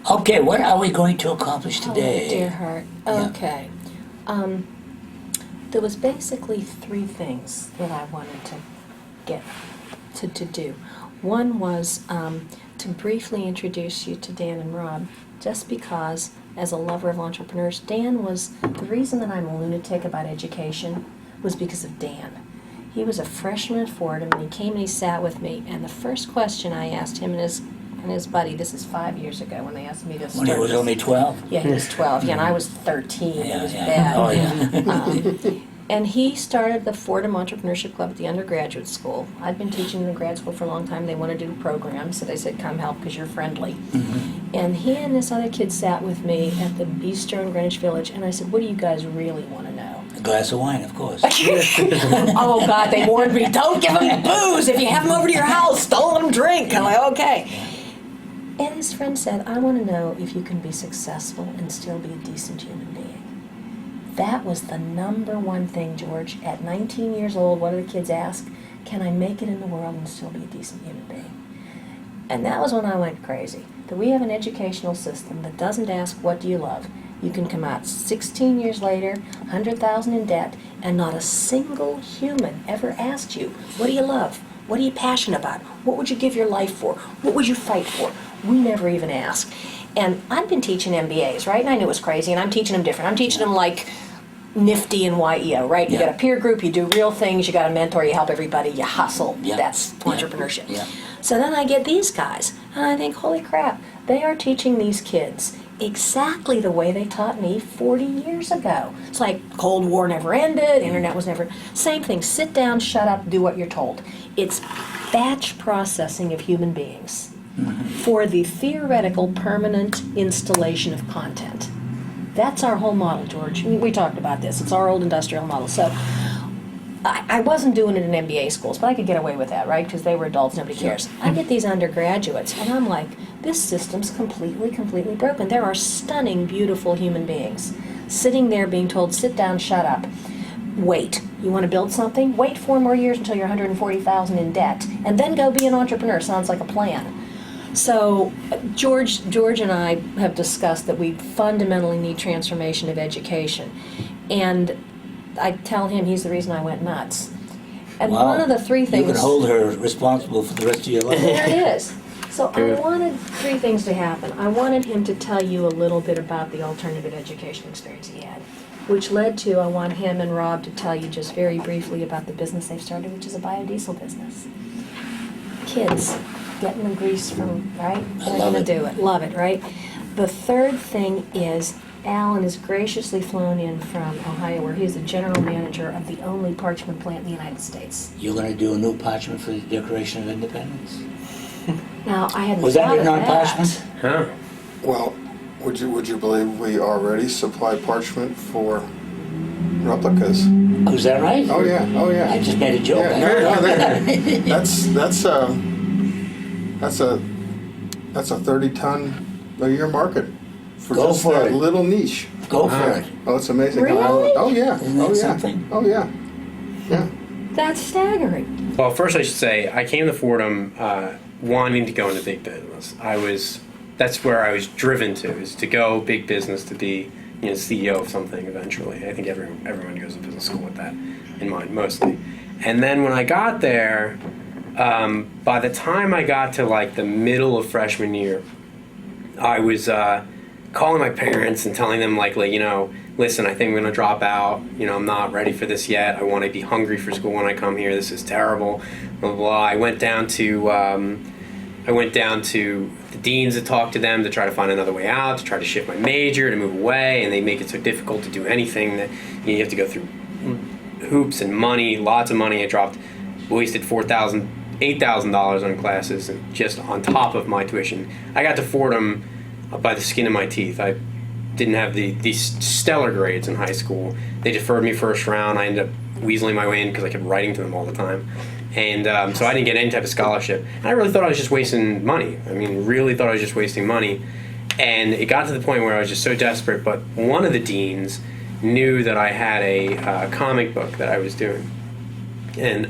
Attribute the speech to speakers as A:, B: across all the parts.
A: Okay, what are we going to accomplish
B: Oh,
A: today?
B: dear heart.
A: Yeah.
B: Okay. There was basically three things that I wanted to get to do. One was to briefly introduce you to Dan and Rob, just because, as a lover of entrepreneurs, Dan was, the reason that I'm a lunatic about education was because of Dan. He was a freshman at Fordham, and he came and he sat with me, and the first question I asked him and his buddy, this is 5 years ago when they asked me to start.
A: When he was
B: this.
A: only 12?
B: Yeah, he was 12, yeah, and I was 13. It was bad.
A: Oh, yeah.
B: And he started the Fordham Entrepreneurship Club at the undergraduate school. I'd been teaching in the grad school for a long time. They wanted to do programs, so they said, come help because you're friendly.
A: Mm-hmm.
B: And he and this other kid sat with me at the bistro in Greenwich Village, and I said, what do you guys really want to know?
A: A glass of wine, of course.
B: Oh, God, they warned me, don't give them booze. If you have them over to your house, don't let them drink. I'm like, okay. And his friend said, I want to know if you can be successful and still be a decent human being. That was the number one thing, George. At 19 years old, what do the kids ask? Can I make it in the world and still be a decent human being? And that was when I went crazy. That we have an educational system that doesn't ask, what do you love? You can come out 16 years later, 100,000 in debt, and not a single human ever asked you, what do you love? What are you passionate about? What would you give your life for? What would you fight for? We never even ask. And I've been teaching MBAs, right? And I knew it was crazy, and I'm teaching them different. I'm teaching them like NIFTY and YEO, right? You
A: Yeah.
B: got a peer group, you do real things, you got a mentor, you help everybody, you hustle.
A: Yeah.
B: That's
A: Yeah.
B: entrepreneurship.
A: Yeah.
B: So then I get these guys, and I think, holy crap, they are teaching these kids exactly the way they taught me 40 years ago. It's like Cold War never ended, internet was never, same thing, sit down, shut up, do what you're told. It's batch processing of human beings for the theoretical permanent installation of content. That's our whole model, George. We talked about this. It's our old industrial model. So I wasn't doing it in MBA schools, but I could get away with that, right? Because they were adults, nobody cares. I get these undergraduates, and I'm like, this system's completely broken. There are stunning, beautiful human beings sitting there being told, sit down, shut up. Wait. You want to build something? Wait 4 more years until you're 140,000 in debt, and then go be an entrepreneur. Sounds like a plan. So George and I have discussed that we fundamentally need transformation of education. And I tell him he's the reason I went nuts. And
A: Wow.
B: one of the three things...
A: You can hold her responsible for the rest of your life.
B: There it is. So I wanted 3 things to happen. I wanted him to tell you a little bit about the alternative education experience he had, which led to, I want him and Rob to tell you just very briefly about the business they've started, which is a biodiesel business. Kids, getting them grease from, right? They're
A: love
B: going to
A: it.
B: do it. Love it, right? The third thing is Alan has graciously flown in from Ohio, where he is the general manager of the only parchment plant in the United States.
A: You're going to do a new parchment for the Declaration of Independence?
B: Now, I hadn't
A: Was that
B: thought
A: written
B: of
A: on
B: that.
A: parchment?
C: Huh?
D: Well, would you believe we already supply parchment for replicas?
A: Oh, is that right?
D: Oh yeah, oh yeah.
A: I just made a joke.
D: Yeah, no, that's a 30-ton a year market for
A: Go
D: just
A: for
D: that
A: it.
D: little niche.
A: Go for it.
D: Oh, it's amazing.
B: Really?
D: Oh yeah.
A: Isn't that
D: Oh yeah.
A: something?
D: Oh yeah. Yeah.
B: That's staggering.
C: Well, first I should say I came to Fordham wanting to go into big business. That's where I was driven to, is to go big business, to be CEO of something eventually. I think everyone goes to business school with that in mind mostly. And then when I got there, by the time I got to like the middle of freshman year, I was calling my parents and telling them listen, I think I'm going to drop out. I'm not ready for this yet. I want to be hungry for school when I come here. This is terrible. Blah, blah, blah. I went down to the deans to talk to them to try to find another way out, to try to shift my major, to move away, and they make it so difficult to do anything that you have to go through hoops and money, lots of money. I wasted $4,000, $8,000 on classes, and just on top of my tuition. I got to Fordham by the skin of my teeth. I didn't have these stellar grades in high school. They deferred me first round. I ended up weaseling my way in because I kept writing to them all the time. And so I didn't get any type of scholarship. And I really thought I was just wasting money. Really thought I was just wasting money. And it got to the point where I was just so desperate. But one of the deans knew that I had a comic book that I was doing. And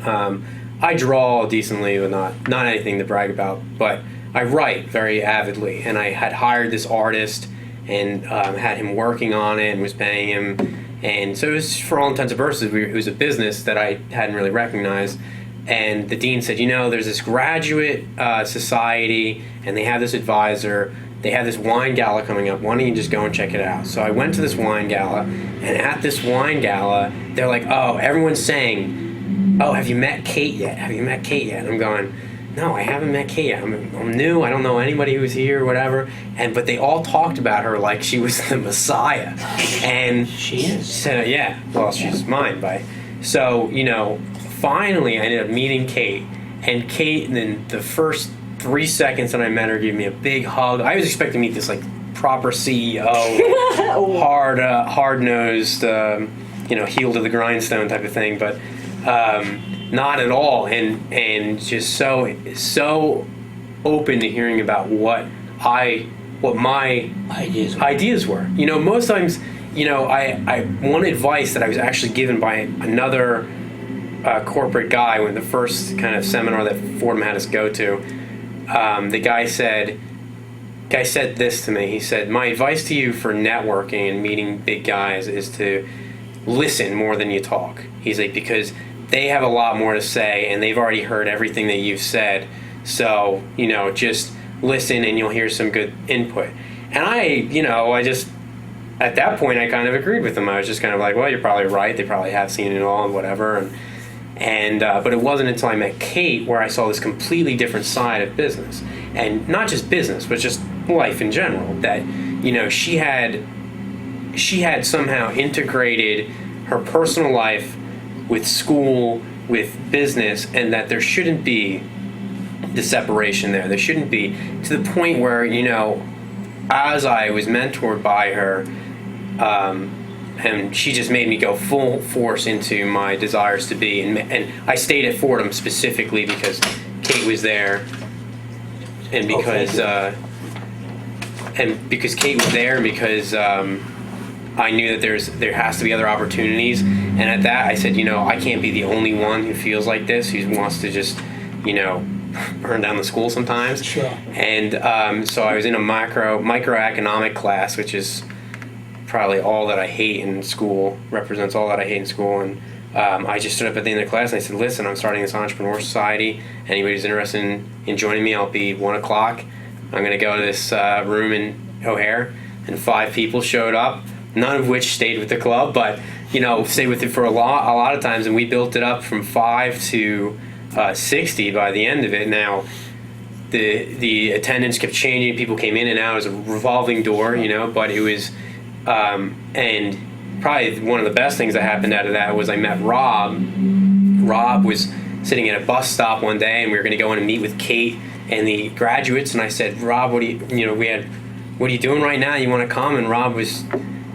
C: I draw decently, but not anything to brag about. But I write very avidly, and I had hired this artist and had him working on it and was paying him. And so it was, for all intents and purposes, it was a business that I hadn't really recognized. And the dean said, there's this graduate society, and they have this advisor. They have this wine gala coming up. Why don't you just go and check it out? So I went to this wine gala, and at this wine gala, they're like, oh, everyone's saying, oh, have you met Kate yet? Have you met Kate yet? And I'm going, no, I haven't met Kate yet. I'm new. I don't know anybody who's here or whatever. But they all talked about her like she was the Messiah. And
A: She is.
C: so, yeah, well, she's mine. So, finally I ended up meeting Kate. And Kate, then the first 3 seconds that I met her, gave me a big hug. I was expecting to meet this, like, proper CEO, hard-nosed, heel to the grindstone type of thing. But not at all, and just so open to hearing about what my ideas were. Most times, I one advice that I was actually given by another corporate guy when the first kind of seminar that Fordham had us go to, the guy said this to me. He said, my advice to you for networking and meeting big guys is to listen more than you talk. He's like, because they have a lot more to say, and they've already heard everything that you've said. So, just listen and you'll hear some good input. And I just, at that point, I kind of agreed with him. I was just kind of like, well, you're probably right. They probably have seen it all and whatever. But it wasn't until I met Kate where I saw this completely different side of business. And not just business, but just life in general. That, she had somehow integrated her personal life with school, with business, and that there shouldn't be the separation there. There shouldn't be, to the point where, as I was mentored by her, and she just made me go full force into my desires to be. And I stayed at Fordham specifically because Kate was there, and because Kate was there, and because I knew that there has to be other opportunities. And at that, I said, I can't be the only one who feels like this, who wants to just, burn down the school sometimes.
A: Sure.
C: And so I was in a microeconomic class, which is probably all that I hate in school, represents all that I hate in school. And I just stood up at the end of the class and I said, listen, I'm starting this entrepreneur society. Anybody who's interested in joining me, I'll be 1 o'clock. I'm going to go to this room in O'Hare. And 5 people showed up, none of which stayed with the club, but stayed with it for a lot of times, and we built it up from 5 to 60 by the end of it. Now, the attendance kept changing. People came in and out. It was a revolving door, but it was, and probably one of the best things that happened out of that was I met Rob. Rob was sitting at a bus stop one day, and we were going to go in and meet with Kate and the graduates, and I said, Rob, what are you doing right now? You want to come? And Rob was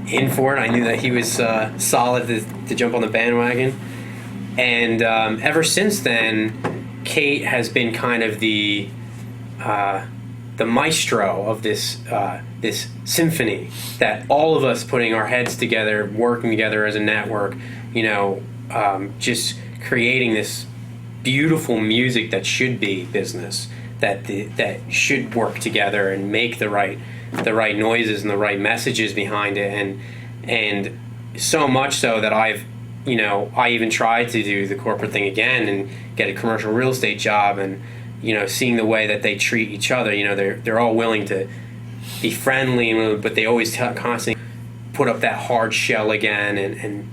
C: in for it. I knew that he was solid to jump on the bandwagon. And ever since then, Kate has been kind of the maestro of this symphony that all of us putting our heads together, working together as a network, just creating this beautiful music that should be business, that should work together and make the right noises and the right messages behind it, and so much so that I even tried to do the corporate thing again and get a commercial real estate job, and seeing the way that they treat each other. They're all willing to be friendly, but they always constantly put up that hard shell again and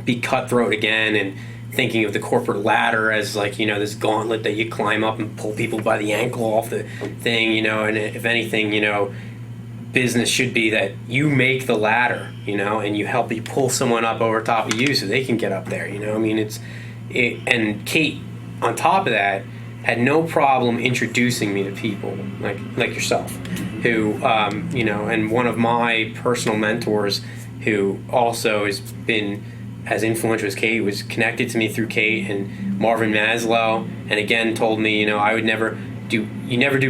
C: be cutthroat again, and thinking of the corporate ladder as this gauntlet that you climb up and pull people by the ankle off the thing, and if anything, business should be that you make the ladder, and you pull someone up over top of you so they can get up there, and Kate, on top of that, had no problem introducing me to people like yourself, who, and one of my personal mentors who also has been as influential as Kate was connected to me through Kate, and Marvin Maslow, and again told me, I would never do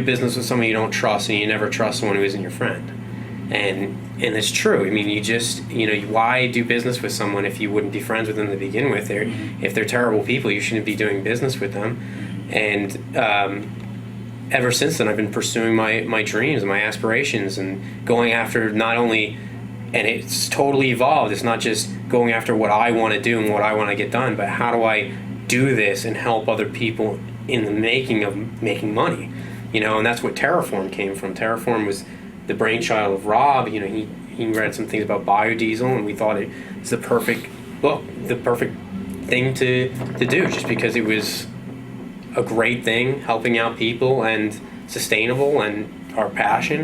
C: business with someone you don't trust, and you never trust someone who isn't your friend. And it's true. I mean, you just, why do business with someone if you wouldn't be friends with them to begin with? If they're terrible people, you shouldn't be doing business with them. And ever since then, I've been pursuing my dreams and my aspirations and going after not only, and it's totally evolved. It's not just going after what I want to do and what I want to get done, but how do I do this and help other people in the making of making money, and that's what Terraform came from. Terraform was the brainchild of Rob. He read some things about biodiesel, and we thought it was the perfect book, the perfect thing to do, just because it was a great thing, helping out people and sustainable and our passion.